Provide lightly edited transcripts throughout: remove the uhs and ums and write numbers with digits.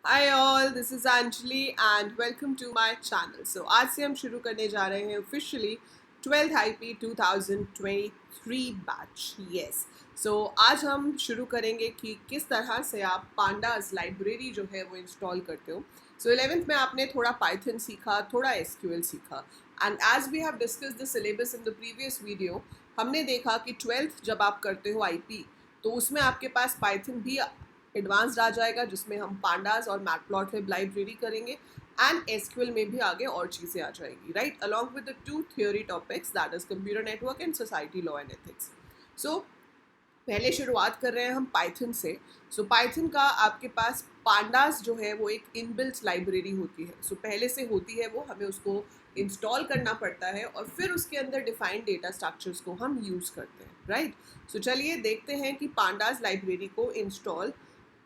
Hi all, this is Anjali and welcome to my channel. So आज से हम शुरू करने जा रहे हैं officially 12th IP 2023 batch. Yes, so आज हम शुरू करेंगे कि किस तरह से आप पांडास लाइब्रेरी जो है वो इंस्टॉल करते हो। सो 11th में आपने थोड़ा पाइथन सीखा, थोड़ा एसक्यूएल सीखा, and as we have discuss the syllabus in the previous video, हमने देखा कि 12th जब आप करते हो आईपी तो उसमें आपके पास पाइथन भी एडवांस्ड आ जाएगा, जिसमें हम पांडास और मैटप्लॉटलिब लाइब्रेरी करेंगे एंड एसक्यूएल में भी आगे और चीज़ें आ जाएगी, right, along with the two theory topics that is computer network and society law and ethics. So पहले शुरुआत कर रहे हैं हम पाइथन से। सो पाइथन का आपके पास पांडास जो है वो एक इनबिल्ट लाइब्रेरी होती है। सो पहले से होती है वो, हमें उसको इंस्टॉल करना पड़ता है और फिर उसके अंदर डिफाइंड डेटा स्ट्रक्चर्स को हम यूज़ करते हैं, राइट। सो चलिए देखते हैं कि पांडास लाइब्रेरी को इंस्टॉल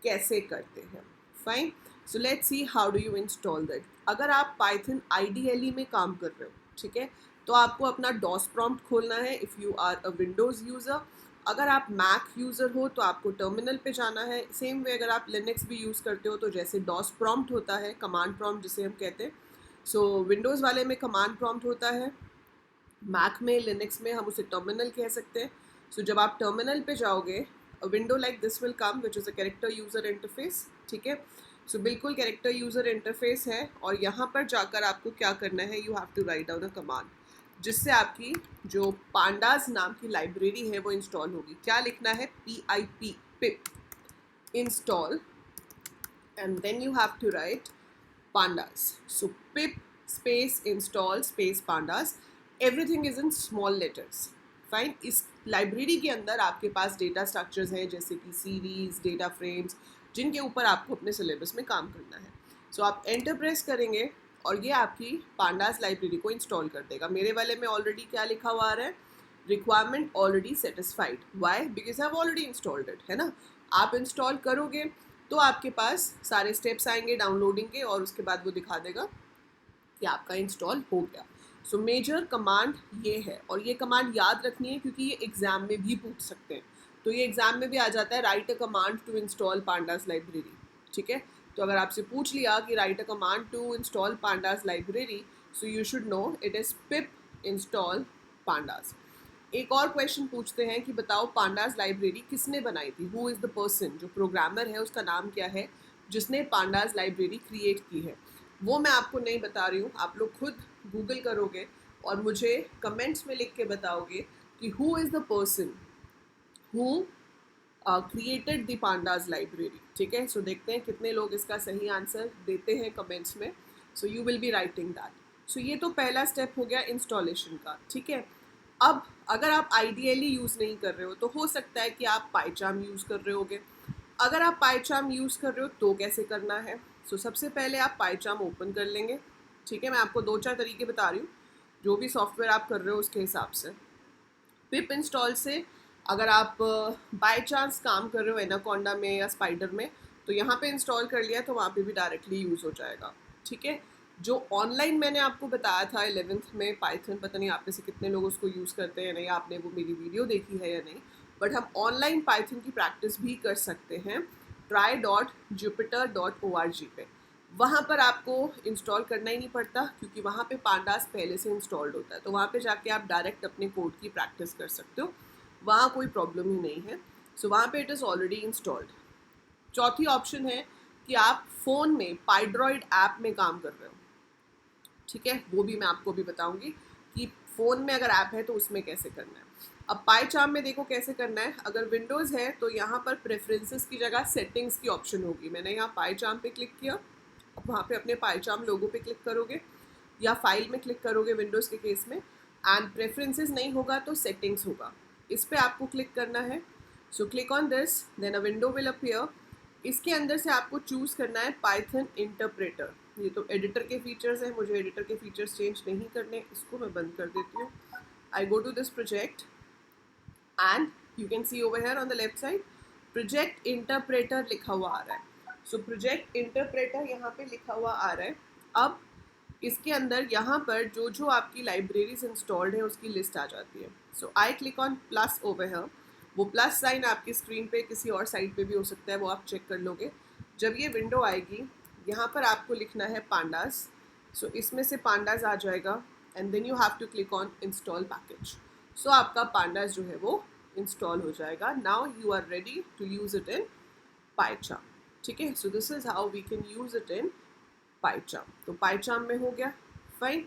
कैसे करते हैं। Fine, so let's see how do you install that. अगर आप पाइथन आईडीएलई में काम कर रहे हो, ठीक है, तो आपको अपना डॉस प्रॉम्प्ट खोलना है if you are a Windows user. अगर आप मैक यूज़र हो तो आपको टर्मिनल पे जाना है। सेम वे अगर आप लिनक्स भी यूज़ करते हो तो जैसे डॉस प्रॉम्प्ट होता है, कमांड प्रॉम्प्ट जिसे हम कहते हैं, सो विंडोज़ वाले में कमांड प्रॉम्प्ट होता है, मैक में, लिनक्स में हम उसे टर्मिनल कह सकते हैं। सो जब आप टर्मिनल पे जाओगे, अ window like this will come which is a character user interface, ठीक है। सो बिल्कुल कैरेक्टर यूज़र इंटरफेस है और यहाँ पर जाकर आपको क्या करना है, you have to write down a command जिससे आपकी जो पांडास नाम की लाइब्रेरी है वो इंस्टॉल होगी। क्या लिखना है, PIP, pip install, and then you have to write pandas. So pip space install space pandas, everything is in small letters. Fine, इस लाइब्रेरी के अंदर आपके पास डेटा स्ट्रक्चर्स हैं जैसे कि सीरीज, डेटा फ्रेम्स, जिनके ऊपर आपको अपने सिलेबस में काम करना है। सो आप एंटर प्रेस करेंगे और ये आपकी पांडास लाइब्रेरी को इंस्टॉल कर देगा। मेरे वाले में ऑलरेडी क्या लिखा हुआ आ रहा है, requirement already satisfied. Why? Because I have already installed it, है ना। आप इंस्टॉल करोगे तो आपके पास सारे स्टेप्स आएंगे डाउनलोडिंग के और उसके बाद वो दिखा देगा कि आपका इंस्टॉल हो गया। सो मेजर कमांड ये है और ये कमांड याद रखनी है क्योंकि ये एग्जाम में भी पूछ सकते हैं। तो ये एग्जाम में भी आ जाता है, write a command to install pandas library, ठीक है। तो अगर आपसे पूछ लिया कि write a command to install pandas library, so you should know it is pip install pandas. एक और क्वेश्चन पूछते हैं कि बताओ पांडास लाइब्रेरी किसने बनाई थी, हु इज़ द पर्सन, जो प्रोग्रामर है उसका नाम क्या है जिसने पांडास लाइब्रेरी क्रिएट की है। वो मैं आपको नहीं बता रही हूँ, आप लोग खुद गूगल करोगे और मुझे कमेंट्स में लिख के बताओगे कि who is the person who created the pandas library, ठीक है। सो देखते हैं कितने लोग इसका सही आंसर देते हैं कमेंट्स में। So you will be writing that. So ये तो पहला स्टेप हो गया इंस्टॉलेशन का, ठीक है। अब अगर आप आइडियली यूज़ नहीं कर रहे हो तो हो सकता है कि आप पाइचार्म यूज़ कर रहे होगे। अगर आप पाइचार्म यूज़ कर रहे हो तो कैसे करना है। सो सबसे पहले आप पाइचार्म ओपन कर लेंगे, ठीक है। मैं आपको 2-4 तरीके बता रही हूँ, जो भी सॉफ्टवेयर आप कर रहे हो उसके हिसाब से। पिप इंस्टॉल से अगर आप बाय चांस काम कर रहे हो एनाकोंडा में या स्पाइडर में, तो यहाँ पे इंस्टॉल कर लिया तो वहाँ पे भी डायरेक्टली यूज़ हो जाएगा, ठीक है। जो ऑनलाइन मैंने आपको बताया था 11th में पाइथन, पता नहीं आप में से कितने लोग उसको यूज़ करते हैं, नहीं आपने वो मेरी वीडियो देखी है या नहीं, बट हम ऑनलाइन पाइथन की प्रैक्टिस भी कर सकते हैं try.jupyter.org पे। वहाँ पर आपको इंस्टॉल करना ही नहीं पड़ता क्योंकि वहाँ पे पांडास पहले से इंस्टॉल्ड होता है, तो वहाँ पे जाके आप डायरेक्ट अपने कोड की प्रैक्टिस कर सकते हो, वहाँ कोई प्रॉब्लम ही नहीं है। सो वहाँ पे इट इज़ ऑलरेडी इंस्टॉल्ड। चौथी ऑप्शन है कि आप फ़ोन में पाइड्रॉइड ऐप में काम कर रहे हो, ठीक है, वो भी मैं आपको भी बताऊंगी कि फ़ोन में अगर ऐप है तो उसमें कैसे करना है। अब पाइचार्म में देखो कैसे करना है। अगर विंडोज़ है तो यहाँ पर प्रेफरेंसेस की जगह सेटिंग्स की ऑप्शन होगी। मैंने यहाँ पाइचार्म पे क्लिक किया, अब वहाँ पे अपने पाइचार्म लोगो पे क्लिक करोगे या फाइल में क्लिक करोगे विंडोज़ के केस में, एंड प्रेफरेंसेस नहीं होगा तो सेटिंग्स होगा, इस पर आपको क्लिक करना है। So click on this, then a window will appear. इसके अंदर से आपको चूज़ करना है पाइथन इंटरप्रेटर। ये तो एडिटर के फीचर्स हैं, मुझे एडिटर के फीचर्स चेंज नहीं करने, इसको मैं बंद कर देती हूँ। I go to this project and you can see over here on the left side project interpreter लिखा हुआ आ रहा है। सो प्रोजेक्ट इंटरप्रेटर यहाँ पे लिखा हुआ आ रहा है। अब इसके अंदर यहाँ पर जो जो आपकी लाइब्रेरीज इंस्टॉल्ड है उसकी लिस्ट आ जाती है। So I click on plus over here. वो प्लस साइन आपकी स्क्रीन पे किसी और साइट पे भी हो सकता है, वो आप चेक कर लोगे। जब ये विंडो आएगी यहाँ पर आपको लिखना है पांडास। सो इसमें से पांडास आ जाएगा and then you have to click on install package. So आपका पांडास जो है वो इंस्टॉल हो जाएगा। Now you are ready to use it in PyCharm. ठीक है, so this is how we can use it in PyCharm. तो PyCharm में हो गया, फाइन।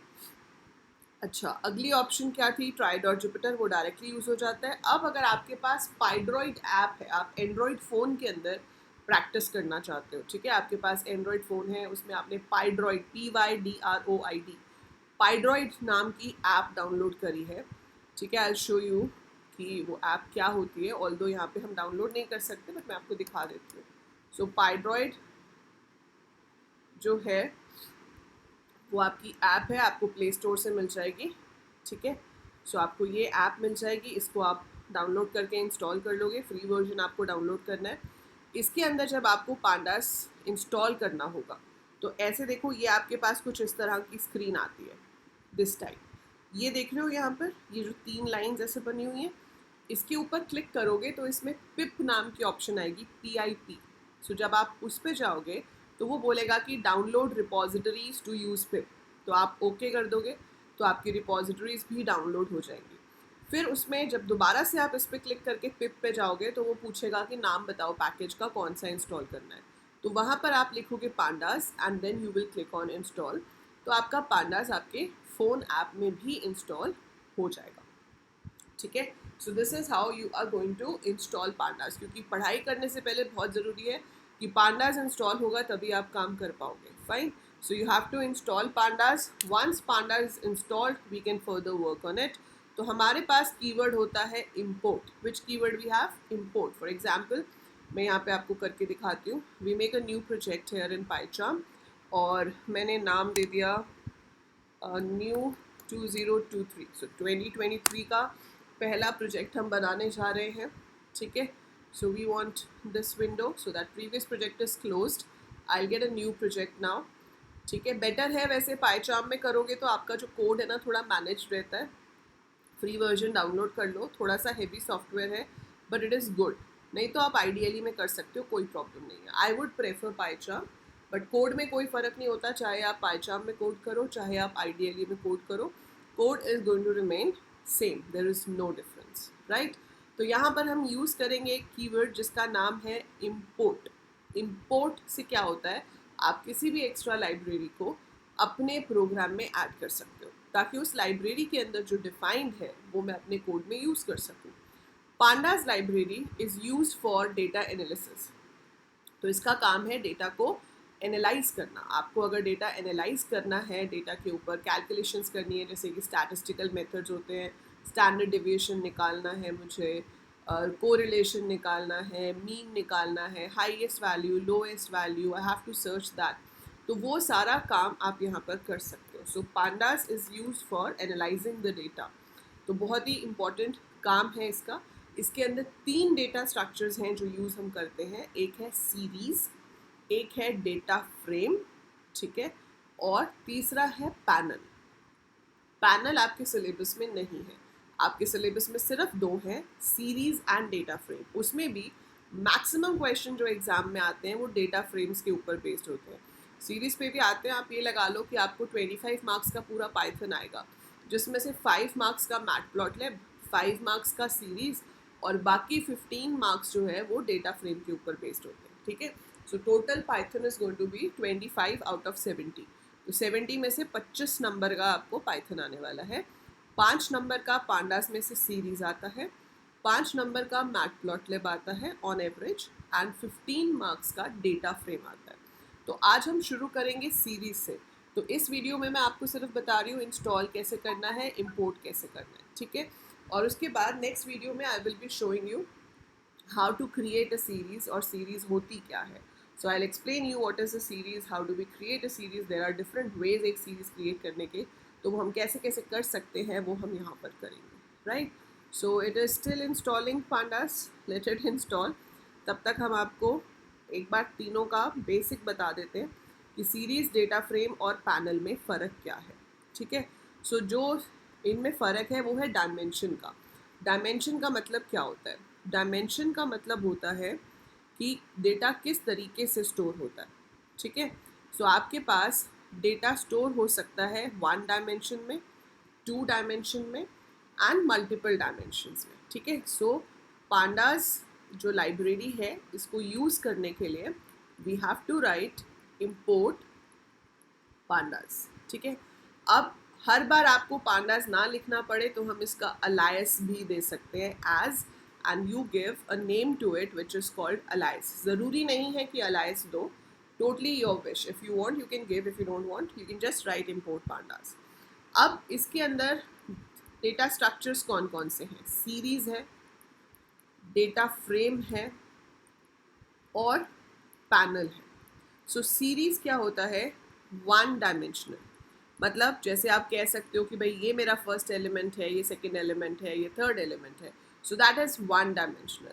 अच्छा, अगली ऑप्शन क्या थी, ट्राई.जुपिटर, वो डायरेक्टली यूज़ हो जाता है। अब अगर आपके पास पाइड्रॉइड ऐप है, आप एंड्रॉयड फ़ोन के अंदर प्रैक्टिस करना चाहते हो, ठीक है, आपके पास एंड्रॉयड फ़ोन है, उसमें आपने पाइड्रॉइड PYDROID पाइड्रॉइड नाम की ऐप डाउनलोड करी है, ठीक है। आई विल शो यू कि वो ऐप क्या होती है, ऑल्दो यहाँ पे हम डाउनलोड नहीं कर सकते, बट मैं आपको दिखा देती हूँ। सो पाइड्रॉइड जो है वो आपकी ऐप है, आपको प्ले स्टोर से मिल जाएगी, ठीक है। सो आपको ये ऐप मिल जाएगी, इसको आप डाउनलोड करके इंस्टॉल कर लोगे। फ्री वर्जन आपको डाउनलोड करना है। इसके अंदर जब आपको पांडास इंस्टॉल करना होगा तो ऐसे देखो, ये आपके पास कुछ इस तरह की स्क्रीन आती है, दिस टाइप। ये देख रहे हो यहाँ पर, ये जो 3 लाइन्स ऐसे बनी हुई हैं, इसके ऊपर क्लिक करोगे तो इसमें पिप नाम की ऑप्शन आएगी, PIP। सो जब आप उस पर जाओगे तो वो बोलेगा कि डाउनलोड रिपॉजिटरीज टू यूज़ पिप। तो आप ओके कर दोगे तो आपकी रिपॉजिटरीज भी डाउनलोड हो जाएंगी। फिर उसमें जब दोबारा से आप इस पर क्लिक करके पिप पे जाओगे तो वो पूछेगा कि नाम बताओ पैकेज का, कौन सा इंस्टॉल करना है। तो वहाँ पर आप लिखोगे pandas and then you will click on install. तो आपका पांडास आपके फ़ोन ऐप में भी इंस्टॉल हो जाएगा, ठीक है। So this is how you are going to install pandas, क्योंकि पढ़ाई करने से पहले बहुत ज़रूरी है कि पांडास इंस्टॉल होगा तभी आप काम कर पाओगे, fine. So you have to install pandas. Once pandas installed we can further work on it. तो हमारे पास कीवर्ड होता है import. Which keyword we have? Import. For example मैं यहाँ पे आपको करके दिखाती हूँ। We make a new project here in PyCharm और मैंने नाम दे दिया न्यू 2023। सो 2023 का पहला प्रोजेक्ट हम बनाने जा रहे हैं, ठीक है। So we want this window so that previous project is closed. I get a new project now, ठीक है। बेटर है वैसे पाइचार्म में करोगे तो आपका जो कोड है ना थोड़ा मैनेज रहता है। फ्री वर्जन डाउनलोड कर लो, थोड़ा सा हेवी सॉफ्टवेयर है बट इट इज़ गुड। नहीं तो आप आइडियली में कर सकते हो, कोई प्रॉब्लम नहीं है। I would prefer PyCharm, but code में कोई फ़र्क नहीं होता, चाहे आप पाइचार्म में कोड करो चाहे आप आइडियली में कोड करो, code is going to remain same, there is no difference, right. तो यहाँ पर हम यूज़ करेंगे एक कीवर्ड जिसका नाम है इम्पोर्ट। इम्पोर्ट से क्या होता है, आप किसी भी एक्स्ट्रा लाइब्रेरी को अपने प्रोग्राम में ऐड कर सकते हो ताकि उस लाइब्रेरी के अंदर जो डिफाइंड है वो मैं अपने कोड में यूज़ कर सकूँ। Pandas library is used for data analysis. तो इसका काम है डेटा को एनालाइज करना। आपको अगर डेटा एनालाइज करना है, डेटा के ऊपर कैलकुलेशंस करनी है, जैसे कि स्टैटिस्टिकल मेथड्स होते हैं, स्टैंडर्ड डिविएशन निकालना है मुझे, कोरिलेशन निकालना है, मीन निकालना है, highest value, lowest value, I have to search that. तो वो सारा काम आप यहाँ पर कर सकते हो। So pandas is used for analysing the data. तो बहुत ही इम्पॉर्टेंट काम है इसका। इसके अंदर 3 डेटा स्ट्रक्चर्स हैं जो यूज़ हम करते हैं। एक है सीरीज़, एक है डेटा फ्रेम, ठीक है, और तीसरा है पैनल। पैनल आपके सिलेबस में नहीं है, आपके सिलेबस में सिर्फ 2 हैं, सीरीज़ एंड डेटा फ्रेम। उसमें भी मैक्सिमम क्वेश्चन जो एग्ज़ाम में आते हैं वो डेटा फ्रेम्स के ऊपर बेस्ड होते हैं। सीरीज़ पे भी आते हैं, आप ये लगा लो कि आपको 25 मार्क्स का पूरा पाइथन आएगा, जिसमें से 5 मार्क्स का मैटप्लॉटलिब, 5 मार्क्स का सीरीज़ और बाकी 15 मार्क्स जो है वो डेटा फ्रेम के ऊपर बेस्ड होते हैं, ठीक है। So total Python is going to be 25 out of 70। तो 70 में से 25 नंबर का आपको पाइथन आने वाला है। 5 नंबर का पांडास में से सीरीज़ आता है, 5 नंबर का मैटप्लॉटलिब आता है ऑन एवरेज, एंड 15 मार्क्स का डेटा फ्रेम आता है। तो आज हम शुरू करेंगे सीरीज़ से। तो इस वीडियो में मैं आपको सिर्फ बता रही हूँ इंस्टॉल कैसे करना है, इंपोर्ट कैसे करना है, ठीक है। और उसके बाद नेक्स्ट वीडियो में I will be showing you how to create a series, और सीरीज़ होती क्या है। So I will explain you what is a series, how do we create a series. There are different ways एक series create करने के, तो वो हम कैसे कैसे कर सकते हैं वो हम यहाँ पर करेंगे, right. So it is still installing pandas, let it install. तब तक हम आपको एक बार तीनों का बेसिक बता देते हैं कि सीरीज़, डेटा फ्रेम और पैनल में फ़र्क क्या है, ठीक है। सो जो इनमें फ़र्क है वो है डायमेंशन का। डायमेंशन का मतलब क्या होता है? डायमेंशन का मतलब होता है कि डेटा किस तरीके से स्टोर होता है, ठीक है। सो आपके पास डेटा स्टोर हो सकता है 1 डायमेंशन में, 2 डायमेंशन में एंड मल्टीपल डायमेंशंस में, ठीक है। सो पांडास जो लाइब्रेरी है इसको यूज़ करने के लिए we have to write import pandas, ठीक है। अब हर बार आपको पांडास ना लिखना पड़े तो हम इसका अलायस भी दे सकते हैं as, and you give a name to it which is called alias. ज़रूरी नहीं है कि अलायस दो, totally your wish, if you want you can give, if you don't want you can just write import pandas. अब इसके अंदर data structures कौन कौन से हैं, सीरीज़ है, डेटा फ्रेम है और पैनल है। सो सीरीज़ क्या होता है, 1 डायमेंशनल, मतलब जैसे आप कह सकते हो कि भाई ये मेरा फर्स्ट एलिमेंट है, ये सेकेंड एलिमेंट है, ये थर्ड एलिमेंट है, so that is 1 dimensional.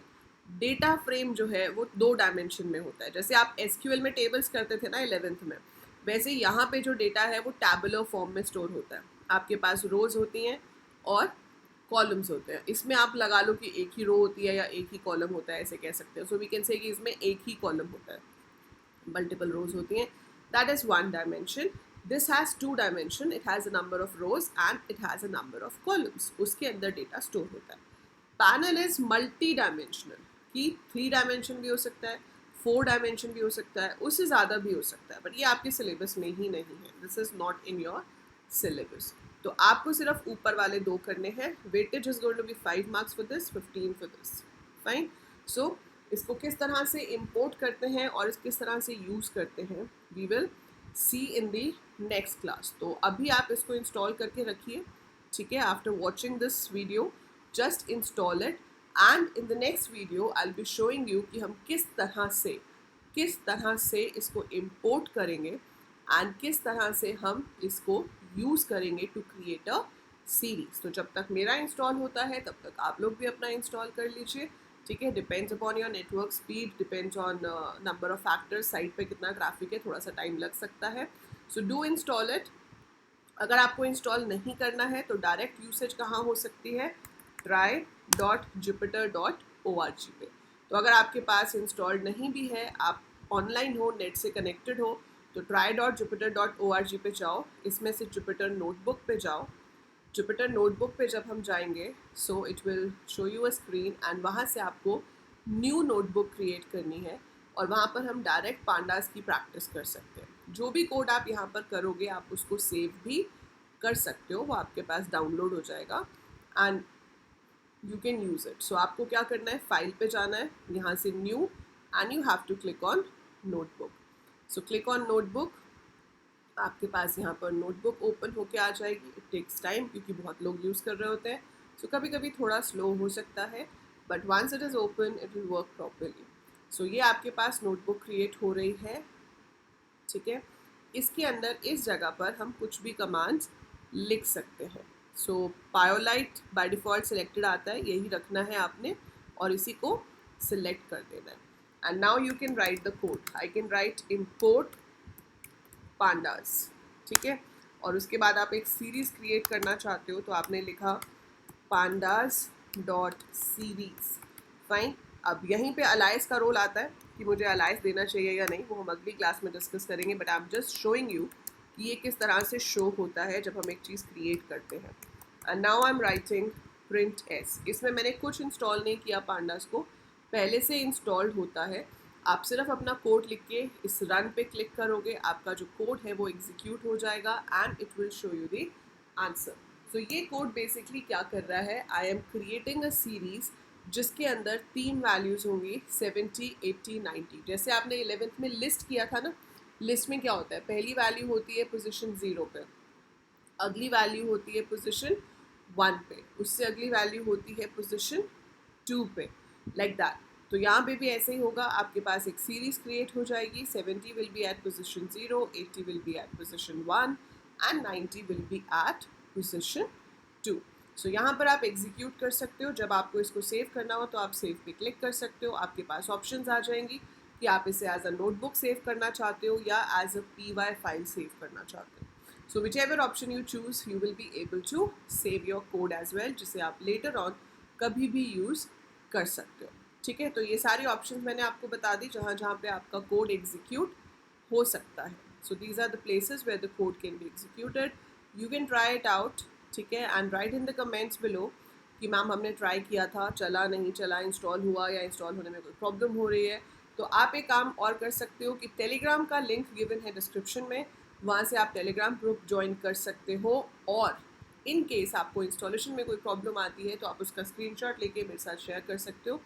Data frame जो है वो 2 डायमेंशन में होता है। जैसे आप एसक्यूएल में टेबल्स करते थे ना 11th में, वैसे यहाँ पे जो डेटा है वो टैबुलर फॉर्म में स्टोर होता है। आपके पास रोज होती हैं और कॉलम्स होते हैं। इसमें आप लगा लो कि एक ही रो होती है या एक ही कॉलम होता है, ऐसे कह सकते हो। सो वी कैन से कि इसमें एक ही कॉलम होता है, मल्टीपल रोज होती हैं, that is 1 dimension. This has 2 dimension, it has a number of rose and it has a number of columns, उसके अंदर डेटा स्टोर होता है। पैनल इज मल्टी डायमेंशनल, कि 3 डायमेंशन भी हो सकता है, 4 डायमेंशन भी हो सकता है, उससे ज़्यादा भी हो सकता है, बट ये आपके सिलेबस में ही नहीं है, this is not in your syllabus. तो आपको सिर्फ ऊपर वाले 2 करने हैं। Weightage is going to be 5 marks for this, 15 for this, fine. So इसको किस तरह से इम्पोर्ट करते हैं और किस तरह से यूज़ करते हैं we will see in the next class. तो अभी आप इसको इंस्टॉल करके रखिए, ठीक है। After watching this video just install it, and in the next video I will be showing you कि हम किस तरह से इसको इम्पोर्ट करेंगे एंड किस तरह से हम इसको यूज़ करेंगे टू क्रिएट अ सीरीज। तो जब तक मेरा इंस्टॉल होता है तब तक आप लोग भी अपना इंस्टॉल कर लीजिए, ठीक है। Depends upon your network speed, depends on number of factors, site पे कितना ट्रैफिक है, थोड़ा सा टाइम लग सकता है। So do install it. अगर आपको इंस्टॉल नहीं करना है तो डायरेक्ट यूसेज कहाँ हो सकती है, try.jupyter.org पे। तो अगर आपके पास इंस्टॉल्ड नहीं भी है, आप ऑनलाइन हो, नेट से कनेक्टेड हो, तो try.jupyter.org पे जाओ, इसमें से जुपिटर नोटबुक पे जाओ। जुपिटर नोटबुक पे जब हम जाएंगे so it will show you a screen, and वहाँ से आपको न्यू नोटबुक क्रिएट करनी है और वहाँ पर हम डायरेक्ट पांडास की प्रैक्टिस कर सकते हैं। जो भी कोड आप यहाँ पर करोगे आप उसको सेव भी कर सकते हो, वो आपके पास डाउनलोड हो जाएगा and you can use it. So आपको क्या करना है, फाइल पे जाना है, यहाँ से new, and you have to click on notebook. So click on notebook, आपके पास यहाँ पर नोटबुक ओपन होके आ जाएगी। इट टेक्स टाइम क्योंकि बहुत लोग यूज़ कर रहे होते हैं, सो कभी कभी थोड़ा स्लो हो सकता है, but once it is open it will work properly. So ये आपके पास नोटबुक क्रिएट हो रही है, ठीक है। इसके अंदर इस जगह पर हम कुछ भी कमांड्स लिख सकते हैं। सो पायोलाइट बाय डिफ़ॉल्ट सिलेक्टेड आता है, यही रखना है आपने और इसी को सिलेक्ट कर देना है। And now you can write the code. I can write import pandas, ठीक है। और उसके बाद आप एक सीरीज़ क्रिएट करना चाहते हो तो आपने लिखा पांडास डॉट सीरीज़, फाइन। अब यहीं पे अलायस का रोल आता है कि मुझे अलायस देना चाहिए या नहीं, वो हम अगली क्लास में डिस्कस करेंगे, but I am just showing you कि ये किस तरह से शो होता है जब हम एक चीज़ क्रिएट करते हैं। And now I am writing print S. इसमें मैंने कुछ इंस्टॉल नहीं किया, पांडास को पहले से इंस्टॉल्ड होता है। आप सिर्फ अपना कोड लिख के इस रन पे क्लिक करोगे, आपका जो कोड है वो एग्जीक्यूट हो जाएगा and it will show you the answer. So ये कोड बेसिकली क्या कर रहा है, I am creating a series जिसके अंदर 3 वैल्यूज़ होंगी 70, 80, 90। जैसे आपने 11th में लिस्ट किया था ना, लिस्ट में क्या होता है, पहली वैल्यू होती है पोजीशन 0 पे, अगली वैल्यू होती है पोजीशन 1 पे, उससे अगली वैल्यू होती है पोजीशन 2 पे, लाइक दैट। तो यहाँ पे भी ऐसे ही होगा, आपके पास एक सीरीज़ क्रिएट हो जाएगी। 70 will be at position 0, 80 will be at position 1 and 90 will be at position 2। So यहाँ पर आप एग्जीक्यूट कर सकते हो। जब आपको इसको सेव करना हो तो आप सेव पे क्लिक कर सकते हो, आपके पास ऑप्शंस आ जाएंगी कि आप इसे एज अ नोटबुक सेव करना चाहते हो या as a PY file save करना चाहते हो। So whichever option you choose you will be able to save your code as well, जिसे आप लेटर ऑन कभी भी यूज़ कर सकते हो, ठीक है। तो ये सारी ऑप्शंस मैंने आपको बता दी जहाँ जहाँ पे आपका कोड एग्जीक्यूट हो सकता है। So these are the places where the code can be executed. You can try it out, ठीक है, and write in the comments below कि मैम हमने ट्राई किया था, चला नहीं चला, इंस्टॉल हुआ या इंस्टॉल होने में कोई प्रॉब्लम हो रही है. तो आप एक काम और कर सकते हो कि टेलीग्राम का लिंक गिवन है डिस्क्रिप्शन में, वहाँ से आप टेलीग्राम ग्रुप ज्वाइन कर सकते हो. और इन केस आपको इंस्टॉलेशन में कोई प्रॉब्लम आती है तो आप उसका स्क्रीनशॉट लेके मेरे साथ शेयर कर सकते हो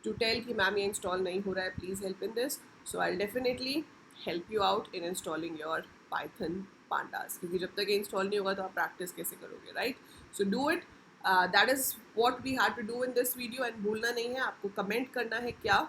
टू टेल कि मैम ये इंस्टॉल नहीं हो रहा है, please help in this. So I definitely help you out in installing your Python pandas, क्योंकि जब तक ये इंस्टॉल नहीं होगा तो आप प्रैक्टिस कैसे करोगे, right? So do it. That is what we have to do in this video. And भूलना नहीं है आपको कमेंट करना है क्या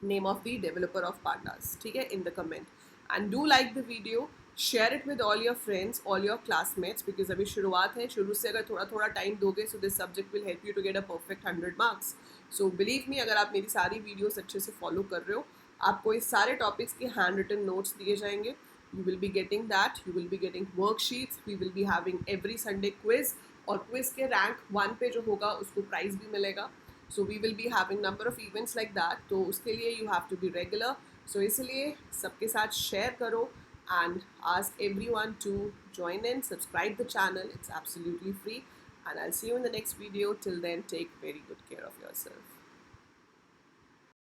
name of the developer of pandas, ठीक है, in the comment. And do like the video, share it with all your friends, all your classmates, because अभी शुरुआत है, शुरू से अगर थोड़ा थोड़ा टाइम दोगे so this subject will help you to get a perfect 100 marks. So believe me, अगर आप मेरी सारी वीडियोस अच्छे से फॉलो कर रहे हो, आपको इस सारे टॉपिक्स के हैंड रिटन नोट्स दिए जाएंगे. You will be getting that, you will be getting worksheets, we will be having every Sunday quiz, और क्विज के रैंक 1 पे जो होगा उसको प्राइज भी मिलेगा. So we will be having number of events like that. तो उसके लिए you have to be regular. So इसलिए सबके साथ share करो and ask everyone to join in, subscribe the channel. It's absolutely free. And I'll see you in the next video. Till then, take very good care of yourself.